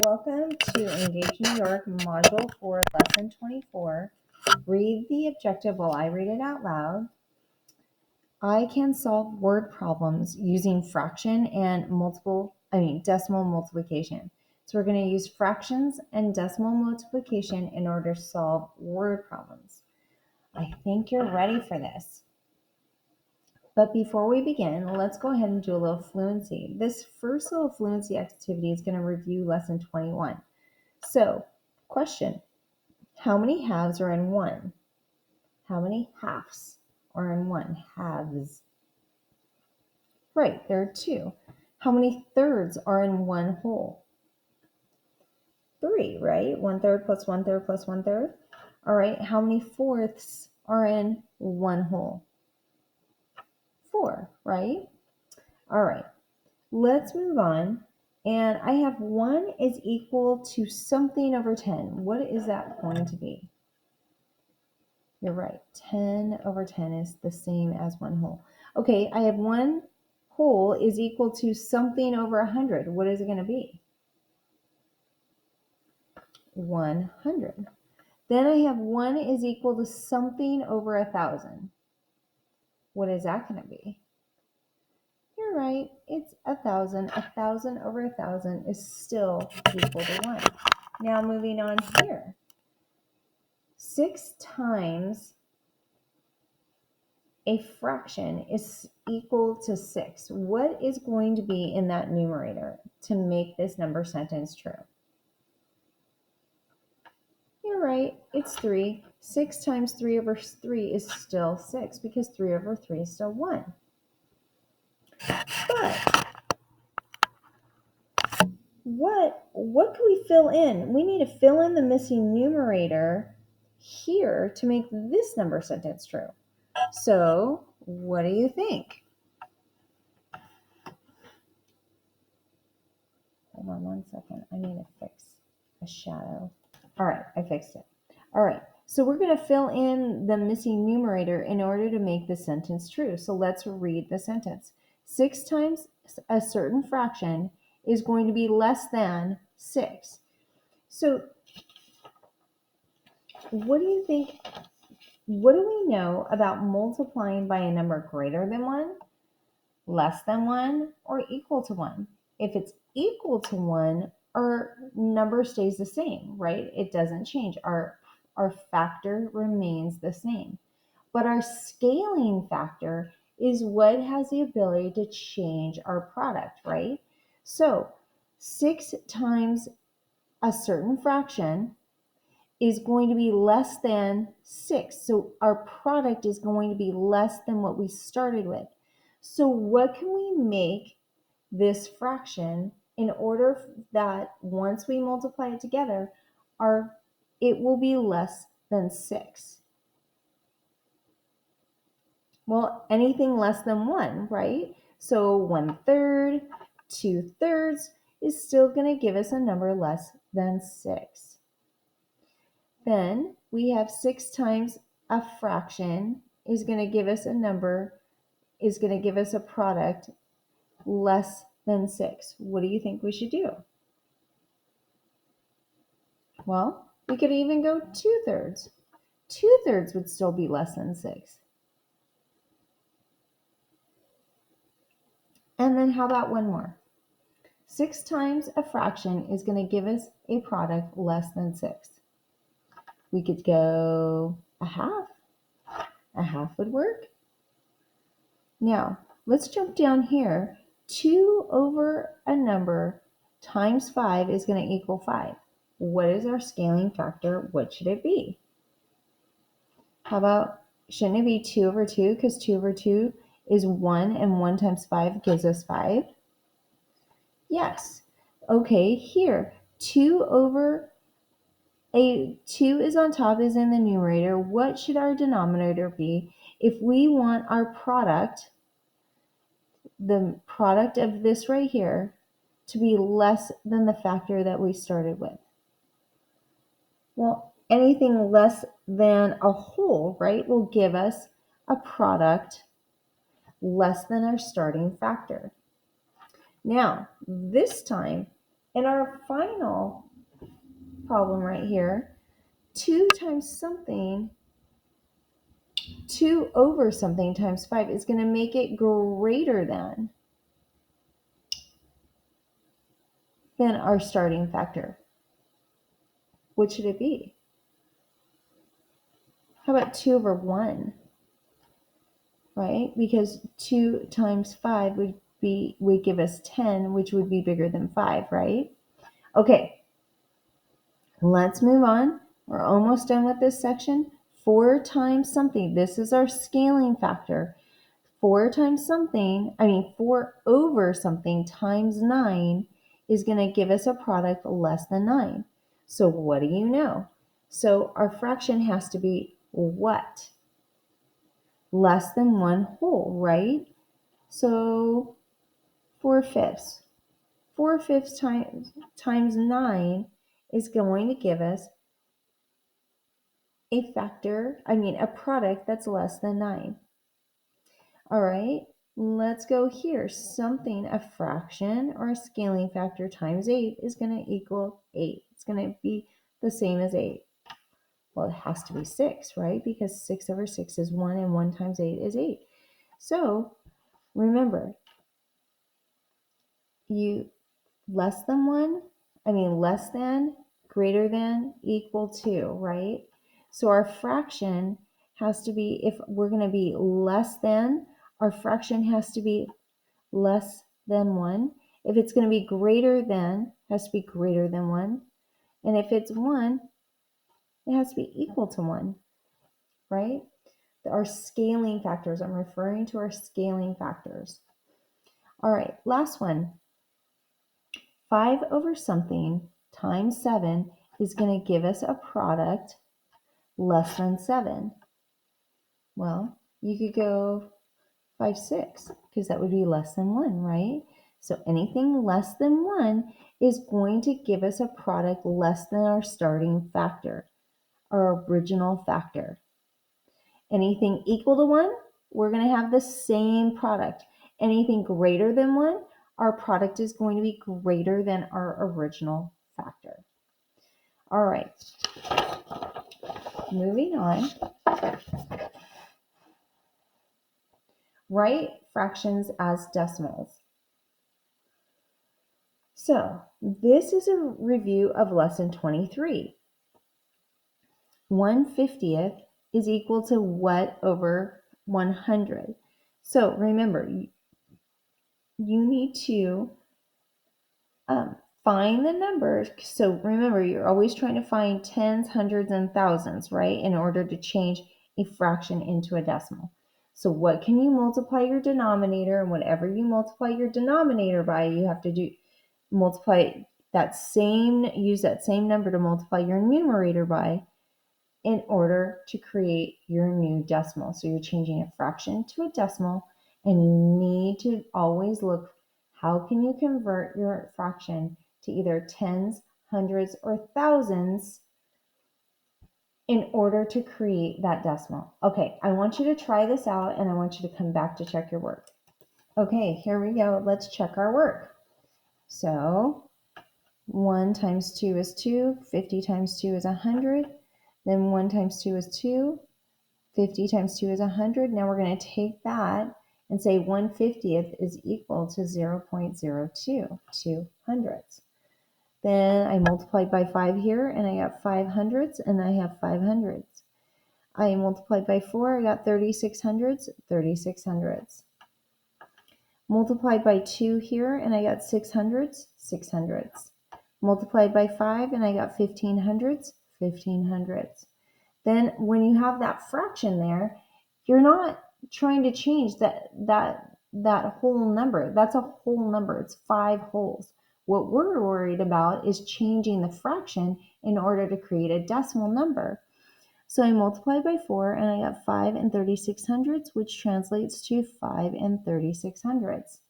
Welcome to Engage New York, Module 4, Lesson 24. Read the objective while I read it out loud. I can solve word problems using fraction and decimal multiplication. So we're going to use fractions and decimal multiplication in order to solve word problems. I think you're ready for this. But before we begin, let's go ahead and do a little fluency. This first little fluency activity is going to review lesson 21. So, question, how many halves are in one? How many halves are in one? Halves. Right, there are two. How many thirds are in one whole? 3, right? 1/3 plus 1/3 plus 1/3. All right, how many fourths are in one whole? 4, right? All right, let's move on. And I have 1 is equal to something over 10. What is that going to be? You're right. 10 over 10 is the same as 1 whole. Okay, I have 1 whole is equal to something over 100. What is it going to be? 100. Then I have 1 is equal to something over 1,000. What is that going to be? You're right. It's 1,000. 1,000 over 1,000 is still equal to 1. Now moving on here. 6 times a fraction is equal to 6. What is going to be in that numerator to make this number sentence true? You're right, it's 3. 6 times 3 over 3 is still 6 because 3 over 3 is still 1. But what can we fill in? We need to fill in the missing numerator here to make this number sentence true. So, what do you think? Hold on 1 second. I need to fix a shadow. All right, I fixed it. All right, so we're going to fill in the missing numerator in order to make the sentence true. So let's read the sentence. 6 times a certain fraction is going to be less than 6. So what do you think? What do we know about multiplying by a number greater than 1, less than 1, or equal to 1? If it's equal to 1, our number stays the same, right? It doesn't change. Our factor remains the same. But our scaling factor is what has the ability to change our product, right? So 6 times a certain fraction is going to be less than 6. So our product is going to be less than what we started with. So what can we make this fraction in order that once we multiply it together, it will be less than 6? Well, anything less than 1, right? So 1/3, 2/3 is still going to give us a number less than 6. Then we have 6 times a fraction is going to give us a product less than 6. What do you think we should do? Well, we could even go 2/3. 2/3 would still be less than 6. And then how about one more? 6 times a fraction is going to give us a product less than 6. We could go a half. A half would work. Now, let's jump down here. 2 over a number times 5 is going to equal 5. What is our scaling factor? What should it be? How about, shouldn't it be 2 over 2? Because 2 over 2 is 1, and 1 times 5 gives us 5. Yes. Okay, here, 2 is on top, is in the numerator. What should our denominator be if we want our product, the product of this right here, to be less than the factor that we started with? Well, anything less than a whole, right, will give us a product less than our starting factor. Now, this time, And our final problem right here, 2 times something, 2 over something times 5 is going to make it greater than our starting factor. What should it be? How about 2 over 1? Right? Because 2 times 5 would give us 10, which would be bigger than 5, right? Okay, let's move on. We're almost done with this section. 4 times something. This is our scaling factor. 4 over something times 9 is going to give us a product less than 9. So what do you know? So our fraction has to be what? Less than 1 whole, right? So 4/5. 4/5 times 9 is going to give us a product that's less than 9. All right, let's go here. A fraction or a scaling factor times 8 is going to equal 8. It's going to be the same as 8. Well, it has to be 6, right? Because 6 over 6 is 1, and 1 times 8 is 8. So remember, less than, greater than, equal to, right? So our fraction has to be, if we're going to be less than, our fraction has to be less than 1. If it's going to be greater than, it has to be greater than 1. And if it's 1, it has to be equal to 1, right? Our scaling factors, I'm referring to our scaling factors. All right, last one. 5 over something times 7 is going to give us a product less than 7. Well, you could go 5/6 because that would be less than 1, right? So anything less than 1 is going to give us a product less than our starting factor, our original factor. Anything equal to 1, we're going to have the same product. Anything greater than 1, our product is going to be greater than our original factor. All right, moving on. Write fractions as decimals. So this is a review of lesson 23. 1/50th is equal to what over 100? So remember, you need to find the numbers. So remember, you're always trying to find tens, hundreds, and thousands, right? In order to change a fraction into a decimal. So what can you multiply your denominator? And whatever you multiply your denominator by, you have to use that same number to multiply your numerator by in order to create your new decimal. So you're changing a fraction to a decimal, and you need to always look, how can you convert your fraction to either tens, hundreds, or thousands in order to create that decimal. Okay, I want you to try this out, and I want you to come back to check your work. Okay, here we go. Let's check our work. So 1 times 2 is 2, 50 times 2 is 100, then 1 times 2 is 2, 50 times 2 is 100. Now we're going to take that and say 1/50th is equal to 0.02, 2 hundredths. Then I multiplied by 5 here, and I got 5 hundredths, and I have 5 hundredths. I multiplied by 4, I got 36 hundredths, 36 hundredths. Multiplied by 2 here, and I got 6 hundredths, 6 hundredths. Multiplied by 5, and I got 15 hundredths, 15 hundredths. Then when you have that fraction there, you're not trying to change that whole number. That's a whole number. It's 5 wholes. What we're worried about is changing the fraction in order to create a decimal number. So I multiplied by 4, and I got 5 and 36 hundredths, which translates to 5 and 36 hundredths.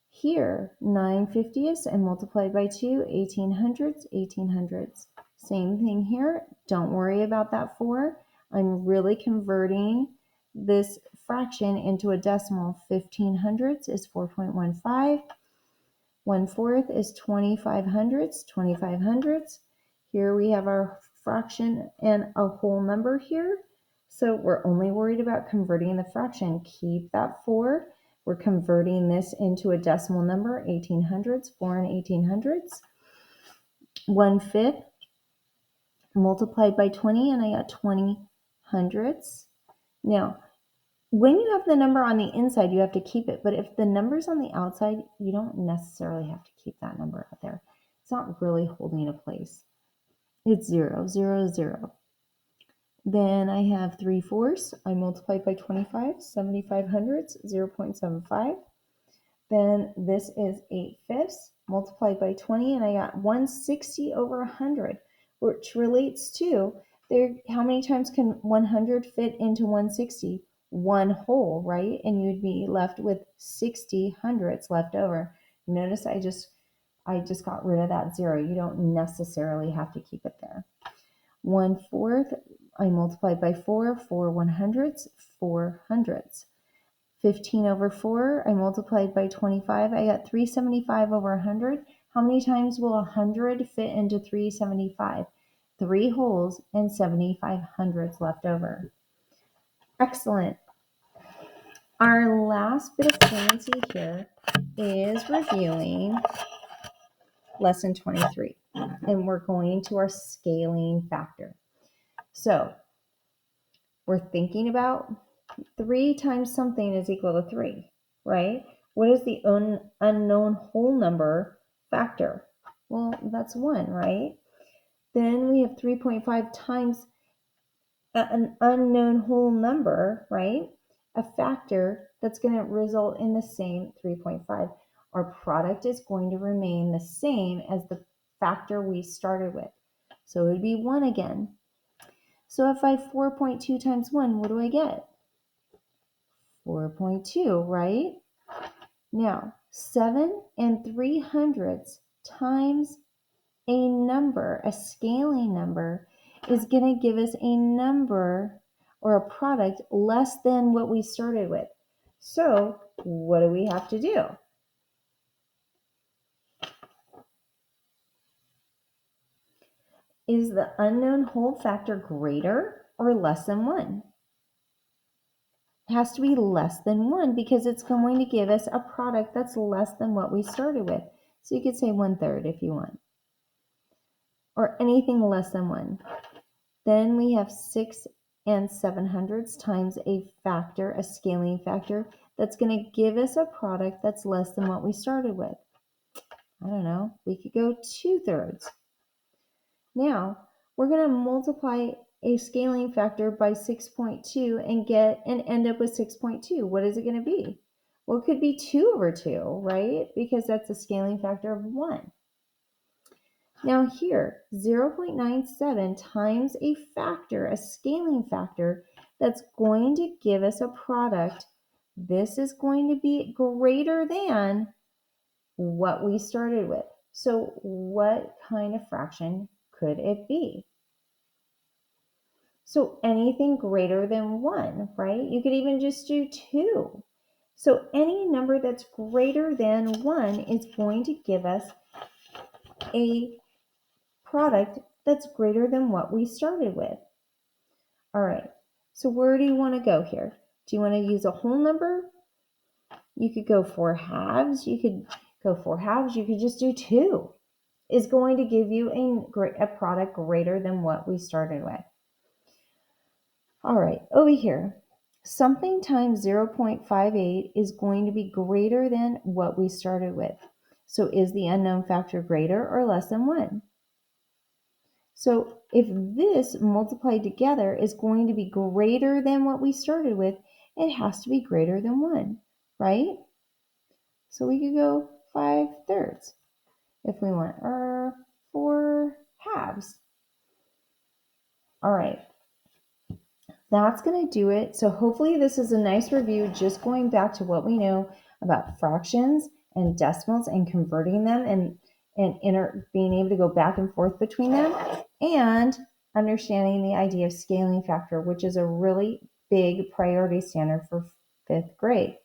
Here, 9/50ths, I multiplied by 2, 18 hundredths, 18 hundredths. Same thing here. Don't worry about that 4. I'm really converting this fraction into a decimal. 15 hundredths is 4.15. 1/4 is 25 hundredths, 25 hundredths. Here we have our fraction and a whole number here. So we're only worried about converting the fraction. Keep that 4. We're converting this into a decimal number, 18 hundredths, 4 and 18 hundredths. 1/5 multiplied by 20, and I got 20 hundredths. Now, when you have the number on the inside, you have to keep it. But if the number's on the outside, you don't necessarily have to keep that number out there. It's not really holding a place. It's 0, 0, 0. Then I have 3/4. I multiplied by 25, 75 hundredths, 0.75. Then this is 8/5 multiplied by 20, and I got 160 over 100, which relates to how many times can 100 fit into 160? One whole, right? And you'd be left with 60 hundredths left over. Notice I just got rid of that 0. You don't necessarily have to keep it there. 1/4, I multiplied by 4, 4 100ths, 4 hundredths. 15 over 4, I multiplied by 25. I got 375 over 100. How many times will 100 fit into 375? 3 wholes and 75 hundredths left over. Excellent. Our last bit of fluency here is reviewing lesson 23. And we're going to our scaling factor. So we're thinking about 3 times something is equal to 3, right? What is the unknown whole number factor? Well, that's 1, right? Then we have 3.5 times an unknown whole number, right? A factor that's going to result in the same 3.5. Our product is going to remain the same as the factor we started with. So it would be 1 again. So if I have 4.2 times 1, what do I get? 4.2, right? Now, 7 3/100 times a number, a scaling number, is going to give us a number or a product less than what we started with. So, what do we have to do? Is the unknown whole factor greater or less than 1? It has to be less than 1 because it's going to give us a product that's less than what we started with. So you could say 1/3 if you want, or anything less than 1. Then we have 6 7/100 times a factor, a scaling factor, that's going to give us a product that's less than what we started with. I don't know, we could go 2/3. Now, we're going to multiply a scaling factor by 6.2 and end up with 6.2. What is it going to be? Well, it could be 2 over 2, right? Because that's a scaling factor of 1. Now here, 0.97 times a factor, a scaling factor, that's going to give us a product. This is going to be greater than what we started with. So what kind of fraction could it be? So anything greater than 1, right? You could even just do 2. So any number that's greater than 1 is going to give us a product that's greater than what we started with. All right, so where do you want to go here? Do you want to use a whole number? You could go 4 halves. You could go 4 halves. You could just do 2. Is going to give you a product greater than what we started with. All right, over here, something times 0.58 is going to be greater than what we started with. So is the unknown factor greater or less than 1? So if this multiplied together is going to be greater than what we started with, it has to be greater than 1, right? So we could go 5/3 if we want, or 4 halves. All right, that's going to do it. So hopefully this is a nice review, just going back to what we know about fractions and decimals and converting them and being able to go back and forth between them, and understanding the idea of scaling factor, which is a really big priority standard for 5th grade.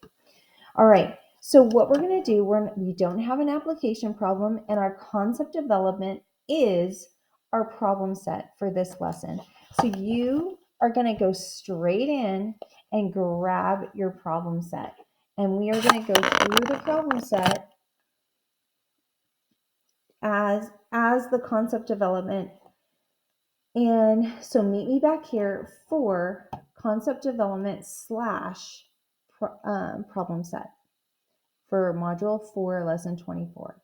All right, So what we're going to do, we don't have an application problem, and our concept development is our problem set for this lesson. So you are going to go straight in and grab your problem set. And we are going to go through the problem set as the concept development. And so meet me back here for concept development / problem set for module 4, lesson 24.